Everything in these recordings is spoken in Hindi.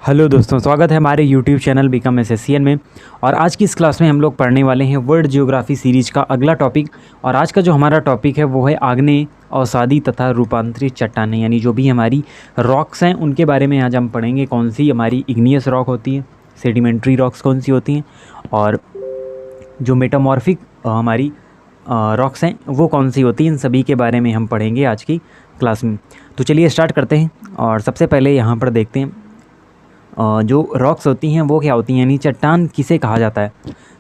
हेलो दोस्तों, स्वागत है हमारे यूट्यूब चैनल बिकम एसएससीएन में। और आज की इस क्लास में हम लोग पढ़ने वाले हैं वर्ल्ड ज्योग्राफी सीरीज का अगला टॉपिक। और आज का जो हमारा टॉपिक है वो है आग्नेय, अवसादी तथा रूपांतरित चट्टानें, यानी जो भी हमारी रॉक्स हैं उनके बारे में आज हम पढ़ेंगे। कौन सी हमारी इग्नियस रॉक होती है, सेडिमेंट्री रॉक्स कौन सी होती हैं, और जो मेटामॉर्फिक हमारी रॉक्स हैं वो कौन सी होती हैं। इन सभी के बारे में हम पढ़ेंगे आज की क्लास में। तो चलिए स्टार्ट करते हैं। और सबसे पहले यहाँ पर देखते हैं जो रॉक्स होती हैं वो क्या होती हैं, यानी चट्टान किसे कहा जाता है।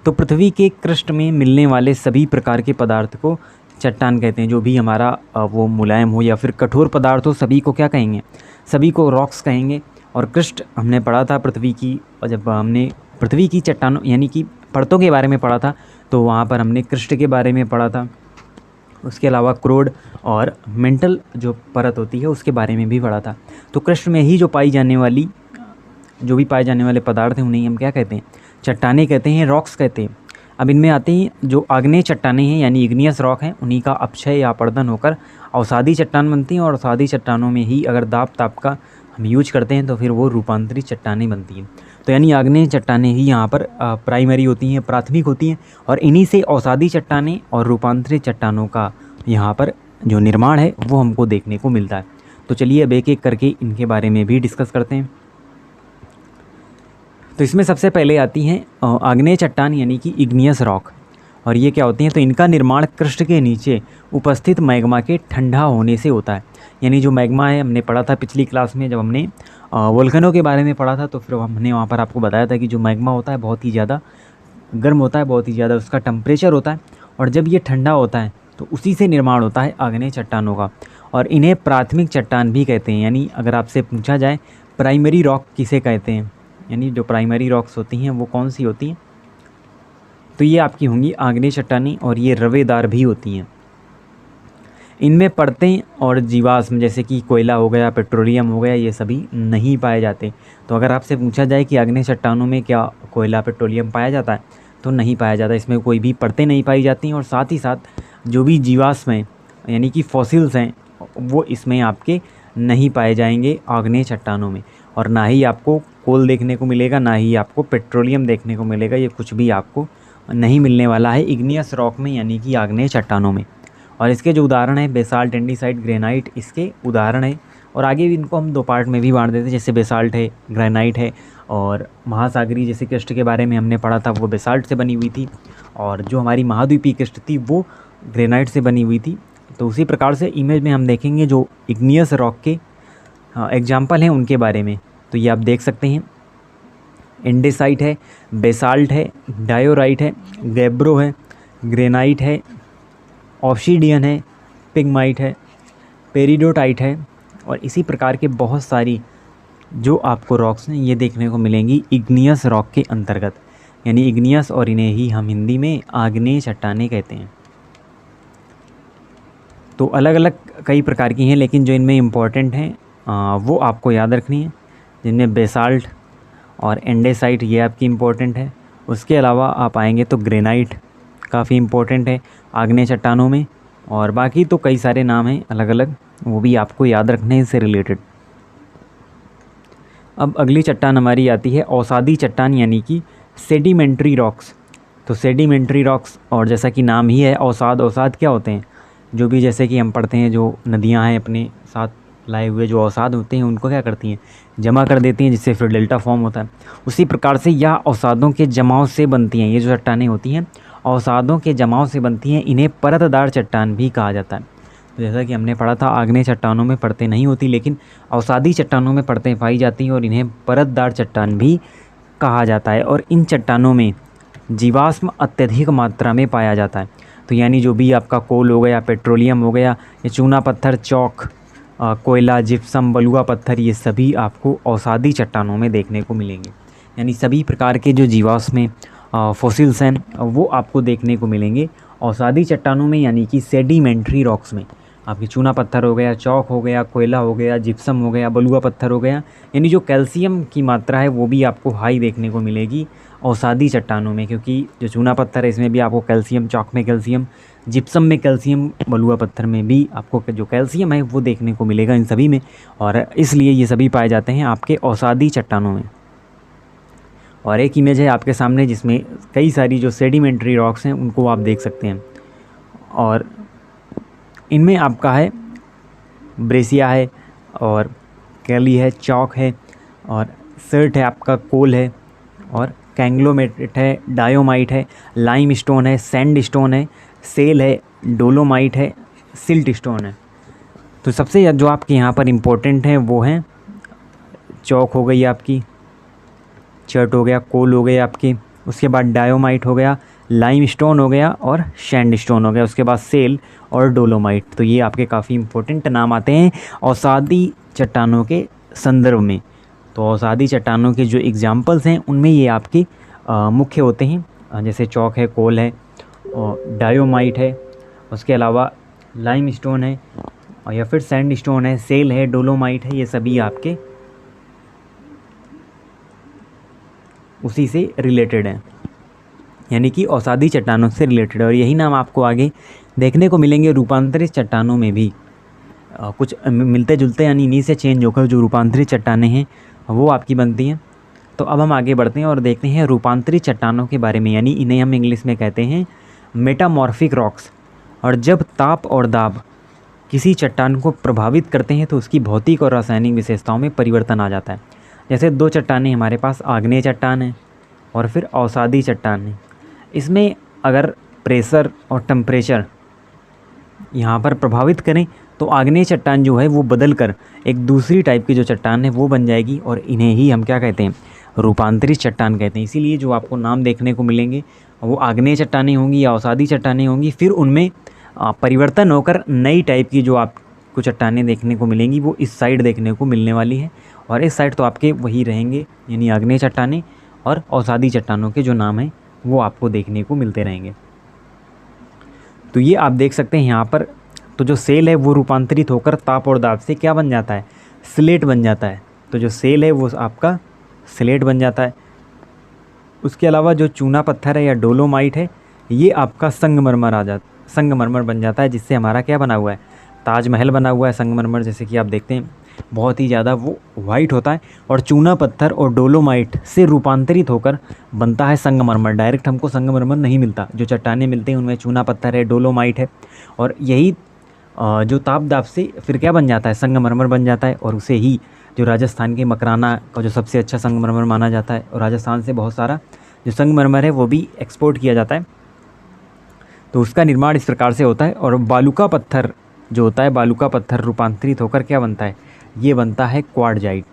तो पृथ्वी के क्रस्ट में मिलने वाले सभी प्रकार के पदार्थ को चट्टान कहते हैं। जो भी हमारा वो मुलायम हो या फिर कठोर पदार्थ हो, सभी को क्या कहेंगे, सभी को रॉक्स कहेंगे। और क्रस्ट हमने पढ़ा था पृथ्वी की, और जब हमने पृथ्वी की चट्टानों यानी कि परतों के बारे में पढ़ा था तो वहाँ पर हमने क्रस्ट के बारे में पढ़ा था। उसके अलावा क्रोड और मेंटल जो परत होती है उसके बारे में भी पढ़ा था। तो क्रस्ट में ही जो पाई जाने वाले पदार्थ हैं उन्हें हम क्या कहते हैं, चट्टानें कहते हैं, रॉक्स कहते हैं। अब इनमें आते हैं जो आग्नेय चट्टानें हैं यानी इग्नियस रॉक हैं, उन्हीं का अपक्षय या अपरदन होकर अवसादी चट्टान बनती हैं। और अवसादी चट्टानों में ही अगर दाब ताप का हम यूज करते हैं तो फिर वो रूपांतरित चट्टानें बनती हैं। तो यानी आग्नेय चट्टानें ही यहाँ पर प्राइमरी होती हैं, प्राथमिक होती हैं। और इन्हीं से अवसादी चट्टानें और रूपांतरित चट्टानों का यहाँ पर जो निर्माण है वो हमको देखने को मिलता है। तो चलिए अब एक एक करके इनके बारे में भी डिस्कस करते हैं। तो इसमें सबसे पहले आती हैं आग्नेय चट्टान यानी कि इग्नियस रॉक। और ये क्या होती हैं, तो इनका निर्माण क्रस्ट के नीचे उपस्थित मैग्मा के ठंडा होने से होता है। यानी जो मैग्मा है, हमने पढ़ा था पिछली क्लास में जब हमने वोल्केनो के बारे में पढ़ा था, तो फिर हमने वहाँ पर आपको बताया था कि जो मैग्मा होता है बहुत ही ज़्यादा गर्म होता है, बहुत ही ज़्यादा उसका टेम्परेचर होता है। और जब ये ठंडा होता है तो उसी से निर्माण होता है आग्नेय चट्टानों का। और इन्हें प्राथमिक चट्टान भी कहते हैं। यानी अगर आपसे पूछा जाए प्राइमरी रॉक किसे कहते हैं, यानी जो प्राइमरी रॉक्स होती हैं वो कौन सी होती हैं, तो ये आपकी होंगी आग्नेय चट्टानें। और ये रवेदार भी होती हैं। इनमें परतें और जीवाश्म जैसे कि कोयला हो गया, पेट्रोलियम हो गया, ये सभी नहीं पाए जाते। तो अगर आपसे पूछा जाए कि आग्नेय चट्टानों में क्या कोयला, पेट्रोलियम पाया जाता है, तो नहीं पाया जाता। इसमें कोई भी परतें नहीं पाई जाती हैं। और साथ ही साथ जो भी जीवाश्म हैं यानी कि फॉसिल्स हैं वो इसमें आपके नहीं पाए जाएंगे आग्नेय चट्टानों में। और ना ही आपको कोल देखने को मिलेगा, ना ही आपको पेट्रोलियम देखने को मिलेगा। ये कुछ भी आपको नहीं मिलने वाला है इग्नियस रॉक में यानी कि आग्नेय चट्टानों में। और इसके जो उदाहरण है बेसाल्ट, एंडीसाइट, ग्रेनाइट इसके उदाहरण है। और आगे भी इनको हम दो पार्ट में भी बांट देते हैं, जैसे बेसाल्ट है, ग्रेनाइट है। और महासागरीय जैसे क्रस्ट के बारे में हमने पढ़ा था वो बेसाल्ट से बनी हुई थी, और जो हमारी महाद्वीपीय क्रस्ट थी वो ग्रेनाइट से बनी हुई थी। तो उसी प्रकार से इमेज में हम देखेंगे जो इग्नियस रॉक के एग्जाम्पल हैं उनके बारे में। तो ये आप देख सकते हैं, एंडेसाइट है, बेसाल्ट है, डायोराइट है, गैब्रो है, ग्रेनाइट है, ऑब्सीडियन है, पिगमाइट है, पेरिडोटाइट है। और इसी प्रकार के बहुत सारी जो आपको रॉक्स हैं ये देखने को मिलेंगी इग्नियस रॉक के अंतर्गत, यानी इग्नियस, और इन्हें ही हम हिंदी में आग्नेय चट्टानें कहते हैं। तो अलग अलग कई प्रकार की हैं, लेकिन जो इनमें इम्पॉर्टेंट हैं वो आपको याद रखनी है, जिनमें बेसाल्ट और एंडेसाइट ये आपकी इम्पोर्टेंट है। उसके अलावा आप आएंगे तो ग्रेनाइट काफ़ी इम्पोर्टेंट है आग्नेय चट्टानों में। और बाकी तो कई सारे नाम हैं अलग अलग, वो भी आपको याद रखने हैं इससे रिलेटेड। अब अगली चट्टान हमारी आती है अवसादी चट्टान यानी कि सेडिमेंट्री रॉक्स। तो सेडिमेंट्री रॉक्स, और जैसा कि नाम ही है अवसाद, अवसाद क्या होते हैं, जो भी जैसे कि हम पढ़ते हैं जो नदियाँ हैं अपने साथ लाए हुए जो अवसाद होते हैं उनको क्या करती हैं, जमा कर देती हैं, जिससे फिर डेल्टा फॉर्म होता है। उसी प्रकार से यह अवसादों के जमाव से बनती हैं। ये जो चट्टानें होती हैं अवसादों के जमाव से बनती हैं। इन्हें परतदार चट्टान भी कहा जाता है। तो जैसा कि हमने पढ़ा था आग्नेय चट्टानों में परतें नहीं होती, लेकिन अवसादी चट्टानों में परतें पाई जाती हैं और इन्हें परतदार चट्टान भी कहा जाता है। और इन चट्टानों में जीवाश्म अत्यधिक मात्रा में पाया जाता है। तो यानी जो भी आपका कोल हो गया, पेट्रोलियम हो गया, ये चूना पत्थर, चौक, कोयला, जिप्सम, बलुआ पत्थर, ये सभी आपको अवसादी चट्टानों में देखने को मिलेंगे। यानी सभी प्रकार के जो जीवाश्म फॉसिल्स हैं वो आपको देखने को मिलेंगे अवसादी चट्टानों में, यानी कि सेडिमेंट्री रॉक्स में। आपकी चूना पत्थर हो गया, चौक हो गया, कोयला हो गया, जिप्सम हो गया, बलुआ पत्थर हो गया, यानी जो कैल्शियम की मात्रा है वो भी आपको हाई देखने को मिलेगी अवसादी चट्टानों में, क्योंकि जो चूना पत्थर है इसमें भी आपको कैल्शियम, चौक में कैल्शियम, जिप्सम में कैल्शियम, बलुआ पत्थर में भी आपको जो कैल्शियम है वो देखने को मिलेगा इन सभी में, और इसलिए ये सभी पाए जाते हैं आपके अवसादी चट्टानों में। और एक इमेज है आपके सामने जिसमें कई सारी जो सेडिमेंट्री रॉक्स हैं उनको आप देख सकते हैं, और इनमें आपका है ब्रेसिया है, और कैली है, चौक है, और सर्ट है, आपका कोल है, और कैंग्लोमेट है, डायोमाइट है, लाइम स्टोन है, सैंड स्टोन है, सेल है, डोलोमाइट है, सिल्ट स्टोन है। तो सबसे जो आपके यहाँ पर इम्पोर्टेंट हैं वो हैं चौक हो गई आपकी, चर्ट हो गया, कोल हो गए आपके, उसके बाद डायोमाइट हो गया, लाइम स्टोन हो गया, और सैंड स्टोन हो गया, उसके बाद सेल और डोलोमाइट। तो ये आपके काफ़ी इम्पोर्टेंट नाम आते हैं अवसादी चट्टानों के संदर्भ में। तो अवसादी चट्टानों के जो एग्जाम्पल्स हैं उनमें ये आपके मुख्य होते हैं, जैसे चौक है, कोल है, और डायोमाइट है, उसके अलावा लाइम स्टोन है, और या फिर सैंड स्टोन है, सेल है, डोलोमाइट है, ये सभी आपके उसी से रिलेटेड हैं, यानी कि अवसादी चट्टानों से रिलेटेड। और यही नाम आपको आगे देखने को मिलेंगे रूपांतरित चट्टानों में भी, कुछ मिलते जुलते, यानी इन्हीं से चेंज होकर जो रूपांतरित चट्टानें हैं वो आपकी बनती हैं। तो अब हम आगे बढ़ते हैं और देखते हैं रूपांतरित चट्टानों के बारे में, यानी इन्हें हम इंग्लिश में कहते हैं मेटामॉर्फिक रॉक्स। और जब ताप और दाब किसी चट्टान को प्रभावित करते हैं तो उसकी भौतिक और रासायनिक विशेषताओं में परिवर्तन आ जाता है। जैसे दो चट्टानें हमारे पास, आग्नेय चट्टान है और फिर अवसादी चट्टान है। इसमें अगर प्रेशर और टेम्परेचर यहाँ पर प्रभावित करें तो आग्नेय चट्टान जो है वो बदल कर एक दूसरी टाइप की जो चट्टान है वो बन जाएगी, और इन्हें ही हम क्या कहते हैं, रूपांतरित चट्टान कहते हैं। इसीलिए जो आपको नाम देखने को मिलेंगे वो आग्नेय चट्टानें होंगी या अवसादी चट्टानें होंगी, फिर उनमें परिवर्तन होकर नई टाइप की जो आपको चट्टानें देखने को मिलेंगी वो इस साइड देखने को मिलने वाली है, और इस साइड तो आपके वही रहेंगे, यानी आग्नेय चट्टानें और अवसादी चट्टानों के जो नाम हैं वो आपको देखने को मिलते रहेंगे। तो ये आप देख सकते हैं यहाँ पर, तो जो सेल है वो रूपांतरित होकर ताप और दाब से क्या बन जाता है, स्लेट बन जाता है। तो जो सेल है वो आपका स्लेट बन जाता है। उसके अलावा जो चूना पत्थर है या डोलोमाइट है ये आपका संगमरमर बन जाता है, जिससे हमारा क्या बना हुआ है, ताजमहल बना हुआ है संगमरमर। जैसे कि आप देखते हैं बहुत ही ज़्यादा वो वाइट होता है, और चूना पत्थर और डोलोमाइट से रूपांतरित होकर बनता है संगमरमर। डायरेक्ट हमको संगमरमर नहीं मिलता, जो चट्टानें मिलते हैं उनमें चूना पत्थर है, डोलोमाइट है, और यही जो ताप दाब से फिर क्या बन जाता है, संगमरमर बन जाता है। और उसे ही जो राजस्थान के मकराना का जो सबसे अच्छा संगमरमर माना जाता है, और राजस्थान से बहुत सारा जो संगमरमर है वो भी एक्सपोर्ट किया जाता है। तो उसका निर्माण इस प्रकार से होता है। और बालुका पत्थर जो होता है, बालुका पत्थर रूपांतरित होकर क्या बनता है, ये बनता है क्वार्टजाइट।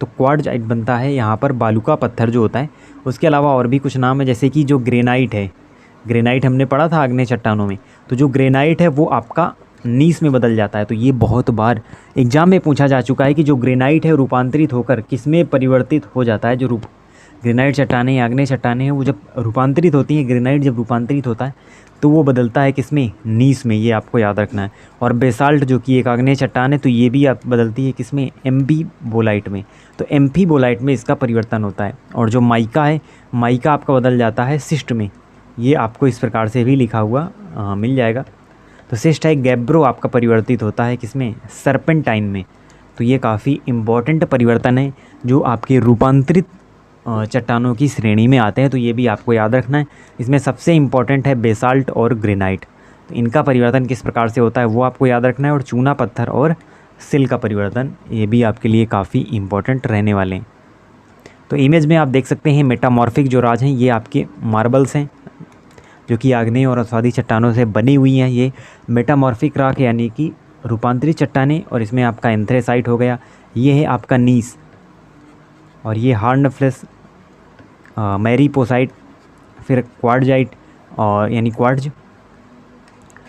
तो क्वार्टजाइट बनता है यहाँ पर बालुका पत्थर जो होता है। उसके अलावा और भी कुछ नाम है, जैसे कि जो ग्रेनाइट है, ग्रेनाइट हमने पढ़ा था आग्नेय चट्टानों में, तो जो ग्रेनाइट है वो आपका नीस में बदल जाता है। तो ये बहुत बार एग्जाम में पूछा जा चुका है कि जो ग्रेनाइट है रूपांतरित होकर किस में परिवर्तित हो जाता है। जो ग्रेनाइट चट्टानें, आग्नेय चट्टानें हैं, वो जब रूपांतरित होती हैं, ग्रेनाइट जब रूपांतरित होता है तो वो बदलता है किस में, नीस में। ये आपको याद रखना है। और बेसाल्ट जो कि एक आग्नेय चट्टान है, तो ये भी आप बदलती है किस में, एम्फीबोलाइट में। तो एम्फीबोलाइट में इसका परिवर्तन होता है। और जो माइका है, माइका आपका बदल जाता है सिस्ट में। ये आपको इस प्रकार से भी लिखा हुआ मिल जाएगा। तो सिस्ट है, गैब्रो आपका परिवर्तित होता है किसमें, सर्पेंटाइन में। तो ये काफ़ी इम्पॉर्टेंट परिवर्तन है जो आपके रूपांतरित चट्टानों की श्रेणी में आते हैं। तो ये भी आपको याद रखना है। इसमें सबसे इम्पॉर्टेंट है बेसाल्ट और ग्रेनाइट। तो इनका परिवर्तन किस प्रकार से होता है वो आपको याद रखना है। और चूना पत्थर और सिल का परिवर्तन, ये भी आपके लिए काफ़ी इम्पॉर्टेंट रहने वाले हैं। तो इमेज में आप देख सकते हैं मेटामॉर्फिक जो राज हैं ये आपके मार्बल्स हैं, जो कि आग्नेय और अवसादी चट्टानों से बनी हुई हैं। ये मेटामॉर्फिक रॉक यानी कि रूपांतरित चट्टानें। और इसमें आपका एंथ्रेसाइट हो गया, ये है आपका नीस, और ये हार्नफ्लेस, मैरीपोसाइट, फिर क्वार्टजाइट और यानी क्वार्ट्ज,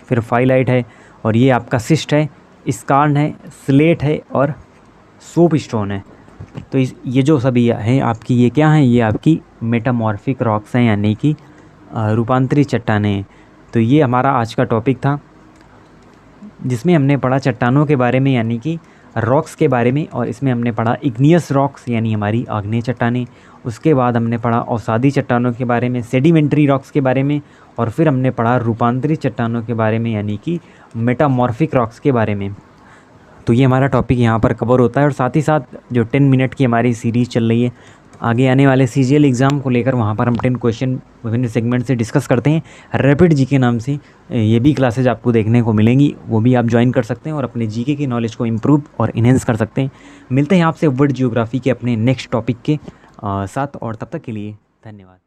फिर फाइलाइट है, और ये आपका सिस्ट है, स्कार्न है, स्लेट है और सोप स्टोन है। तो ये जो सभी हैं आपकी, ये क्या हैं, ये आपकी मेटामॉर्फिक रॉक्स हैं, यानी कि रूपांतरित चट्टानें। तो ये हमारा आज का टॉपिक था, जिसमें हमने पढ़ा चट्टानों के बारे में यानी कि रॉक्स के बारे में, और इसमें हमने पढ़ा इग्नियस रॉक्स यानी हमारी आग्नेय चट्टानें। उसके बाद हमने पढ़ा अवसादी चट्टानों के बारे में, सेडिमेंट्री रॉक्स के बारे में, और फिर हमने पढ़ा रूपांतरित चट्टानों के बारे में यानी कि मेटामॉर्फिक रॉक्स के बारे में। तो ये हमारा टॉपिक यहाँ पर कवर होता है, और साथ ही साथ जो 10 मिनट की हमारी सीरीज़ चल रही है आगे आने वाले CGL एग्ज़ाम को लेकर, वहाँ पर हम 10 क्वेश्चन विभिन्न सेगमेंट से डिस्कस करते हैं। रैपिड जीके नाम से ये भी क्लासेज आपको देखने को मिलेंगी, वो भी आप ज्वाइन कर सकते हैं और अपने जीके की नॉलेज को इम्प्रूव और इन्हेंस कर सकते हैं। मिलते हैं आपसे वर्ल्ड जियोग्राफी के अपने नेक्स्ट टॉपिक के साथ, और तब तक के लिए धन्यवाद।